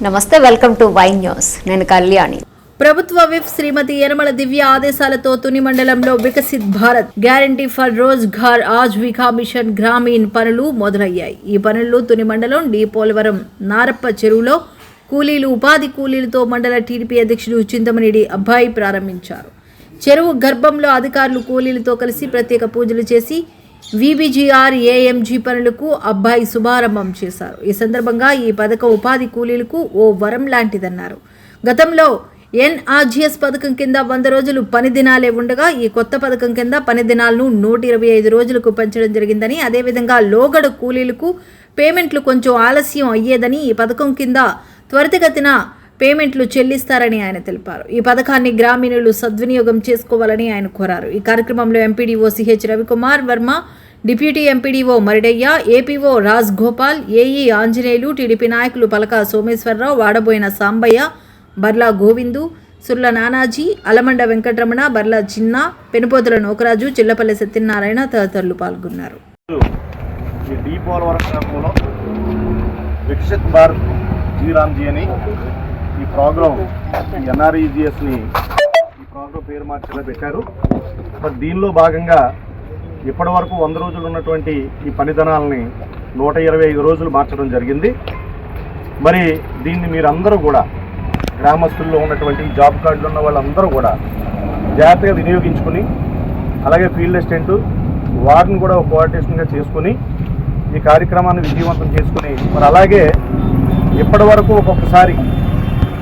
నమస్తే, welcome to Y news. నేను కళ్యాణి. ప్రభుత్వ విప్ శ్రీమతి యనమల దివ్య ఆదేశాలతో తుని మండలంలో Viksit Bharat guarantee for Rozgar Ajeevika mission Gramin పనులు మొదలయ్యాయి. ఈ పనుల్లో తుని మండలం డి పోలవరం నారప్ప చెరువులో కూలీలు ఉపాధి కూలీలతో మండల టీడీపీ అధ్యక్షుడు చింతమనేని అబ్బాయి ప్రారంభించారు. చెరువు గర్భంలో అధికారులు కూలీలతో కలిసి ప్రత్యేక పూజలు చేసి విబిజిఆర్ ఏఎంజీ పనులకు అబ్బాయి శుభారంభం చేశారు. ఈ సందర్భంగా ఈ పథకం ఉపాధి కూలీలకు ఓ వరం లాంటిదన్నారు. గతంలో ఎన్ఆర్జీఎస్ పథకం కింద 100 రోజులు పని దినాలే ఉండగా ఈ కొత్త పథకం కింద పని దినాలను 125 రోజులకు పెంచడం జరిగిందని, అదేవిధంగా లోగడ కూలీలకు పేమెంట్లు కొంచెం ఆలస్యం అయ్యేదని, ఈ పథకం కింద త్వరితగతిన పేమెంట్లు చెల్లిస్తారని ఆయన తెలిపారు. ఈ పథకాన్ని గ్రామీణులు సద్వినియోగం చేసుకోవాలని ఆయన కోరారు. ఈ కార్యక్రమంలో MPDO CH Ravikumar Varma, deputy MPDO Maridayya, APO Raj Gopal, AE Anjaneyulu, TDP నాయకులు పలక సోమేశ్వరరావు, వాడబోయిన సాంబయ్య, బర్లా గోవిందు, సుర్ల నానాజీ, అలమండ వెంకటరమణ, బర్లా చిన్న, పెనుపోతుల నోకరాజు, చిల్లపల్లి సత్యనారాయణ తదితరులు పాల్గొన్నారు. వికసిత్ భారత్ జీరామ్జీ అని ఈ ప్రోగ్రాం ఎన్ఆర్ఈజిఎస్ని ఈ ప్రోగ్రాం పేరు మార్చేలా పెట్టారు. మరి దీనిలో భాగంగా ఇప్పటి వరకు 100 రోజులు ఉన్నటువంటి ఈ పనిదినాలని 125 రోజులు మార్చడం జరిగింది. మరి దీన్ని మీరందరూ కూడా గ్రామస్తుల్లో ఉన్నటువంటి జాబ్ కార్డులు ఉన్న వాళ్ళందరూ కూడా జాగ్రత్తగా వినియోగించుకుని, అలాగే ఫీల్డ్ అసిస్టెంట్ వారిని కూడా కోఆర్డినేషన్గా చేసుకుని ఈ కార్యక్రమాన్ని విజయవంతం చేసుకుని, మరి అలాగే ఇప్పటి వరకు ఒక్కొక్కసారి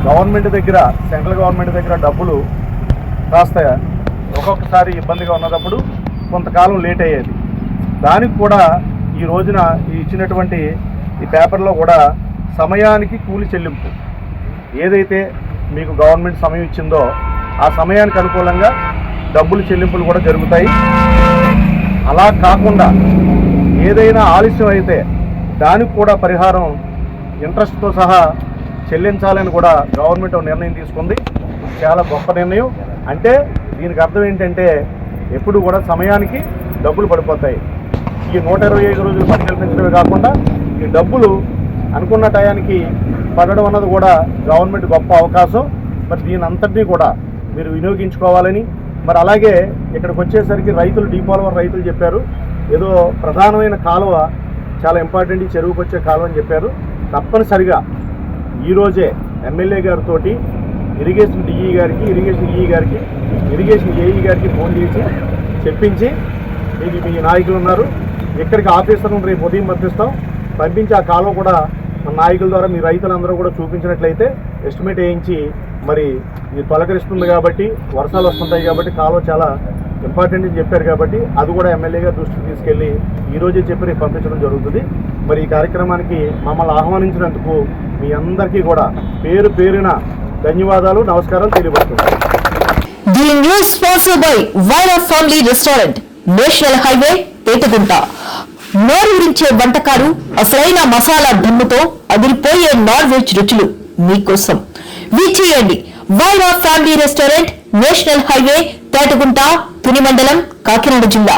గవర్నమెంట్ దగ్గర, సెంట్రల్ గవర్నమెంట్ దగ్గర డబ్బులు కాస్త ఒక్కొక్కసారి ఇబ్బందిగా ఉన్నప్పుడు కొంతకాలం లేట్ అయ్యేది. దానికి కూడా ఈ రోజున ఇచ్చినటువంటి ఈ పేపర్లో కూడా సమయానికి కూలి చెల్లింపు ఏదైతే మీకు గవర్నమెంట్ సమయం ఇచ్చిందో ఆ సమయానికి అనుకూలంగా డబ్బులు చెల్లింపులు కూడా జరుగుతాయి. అలా కాకుండా ఏదైనా ఆలస్యం అయితే దానికి కూడా పరిహారం ఇంట్రెస్ట్తో సహా చెల్లించాలని కూడా గవర్నమెంట్ నిర్ణయం తీసుకుంది. చాలా గొప్ప నిర్ణయం. అంటే దీనికి అర్థం ఏంటంటే ఎప్పుడు కూడా సమయానికి డబ్బులు పడిపోతాయి. ఈ 125 రోజులు పని కల్పించడమే కాకుండా ఈ డబ్బులు అనుకున్న టయానికి పడడం అన్నది కూడా గవర్నమెంట్ గొప్ప అవకాశం. మరి దీని అంతటినీ కూడా మీరు వినియోగించుకోవాలని, మరి అలాగే ఇక్కడికి వచ్చేసరికి రైతులు, డీపోలవరం రైతులు చెప్పారు ఏదో ప్రధానమైన కాలువ చాలా ఇంపార్టెంట్, ఈ చెరువుకు వచ్చే కాలువ అని చెప్పారు. తప్పనిసరిగా ఈరోజే ఎమ్మెల్యే గారితో ఇరిగేషన్ డిఈ గారికి, ఇరిగేషన్ ఈఈ గారికి, ఇరిగేషన్ ఏఈ గారికి ఫోన్ చేసి చెప్పించి, మీకు మీ నాయకులు ఉన్నారు ఇక్కడికి ఆఫీసర్లను రేపు ఉదయం పంపించి ఆ కాలువ కూడా మన నాయకుల ద్వారా మీ రైతులందరూ కూడా చూపించినట్లయితే ఎస్టిమేట్ వేయించి, మరి ఇది తొలకరిస్తుంది కాబట్టి, వర్షాలు వస్తుంటాయి కాబట్టి కాలువ చాలా ఇంపార్టెంట్ అని చెప్పారు కాబట్టి అది కూడా ఎమ్మెల్యే గారి దృష్టికి తీసుకెళ్ళి ఈరోజే చెప్పి రేపు పంపించడం జరుగుతుంది. మరి ఈ కార్యక్రమానికి మమ్మల్ని ఆహ్వానించినందుకు మీ అందరికీ కూడా పేరు పేరున ధన్యవాదాలు, నమస్కారాలు తెలియజేస్తున్నాను. The news sponsored by Vaira family restaurant, national highway, Petagunta. నోరూరించే వంటకాలు, అసలైన మసాలా దమ్ముతో అదిరిపోయే నాన్ వెజ్ రుచులు మీకోసం. విచ్చేయండి Vaira family restaurant, national highway, Petagunta, Tuni మండలం, కాకినాడ జిల్లా.